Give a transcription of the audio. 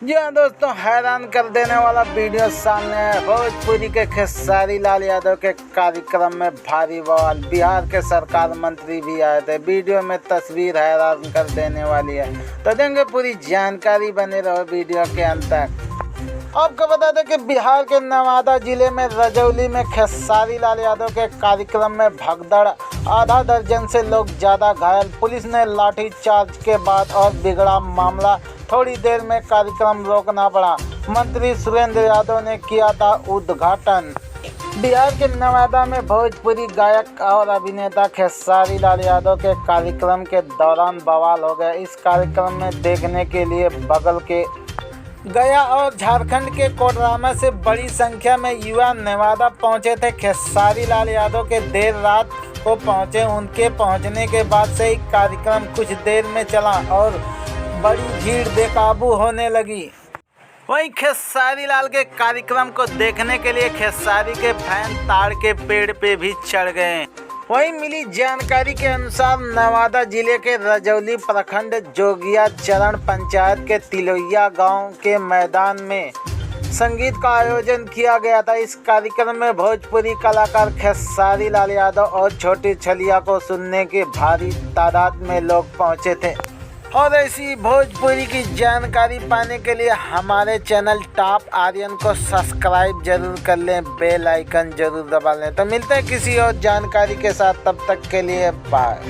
जी हाँ दोस्तों, हैरान कर देने वाला वीडियो सामने है। भोजपुरी के खेसारी लाल यादव के कार्यक्रम में भारी बवाल। बिहार के सरकार मंत्री भी आए थे। वीडियो में तस्वीर हैरान कर देने वाली है, तो देंगे पूरी जानकारी। बने रहो वीडियो के अंत तक। आपको बता दें कि बिहार के नवादा जिले में रजौली में खेसारी लाल यादव के कार्यक्रम में भगदड़, आधा दर्जन से लोग ज़्यादा घायल। पुलिस ने लाठी चार्ज के बाद और बिगड़ा मामला। थोड़ी देर में कार्यक्रम रोकना पड़ा। मंत्री सुरेंद्र यादव ने किया था उद्घाटन। बिहार के नवादा में भोजपुरी गायक और अभिनेता खेसारी लाल यादव के कार्यक्रम के दौरान बवाल हो गया। इस कार्यक्रम में देखने के लिए बगल के गया और झारखंड के कोडरमा से बड़ी संख्या में युवा नवादा पहुंचे थे। खेसारी लाल यादव के देर रात को पहुंचे। उनके पहुंचने के बाद से ही कार्यक्रम कुछ देर में चला और बड़ी भीड़ बेकाबू होने लगी। वहीं खेसारी लाल के कार्यक्रम को देखने के लिए खेसारी के फैन ताड़ के पेड़ पे भी चढ़ गए। वहीं मिली जानकारी के अनुसार नवादा जिले के रजौली प्रखंड जोगिया चरण पंचायत के तिलोइया गांव के मैदान में संगीत का आयोजन किया गया था। इस कार्यक्रम में भोजपुरी कलाकार खेसारी लाल यादव और छोटी छलिया को सुनने के भारी तादाद में लोग पहुंचे थे। और ऐसी भोजपुरी की जानकारी पाने के लिए हमारे चैनल टॉप आर्यन को सब्सक्राइब जरूर कर लें, बेल आइकन जरूर दबा लें। तो मिलते हैं किसी और जानकारी के साथ, तब तक के लिए बाय।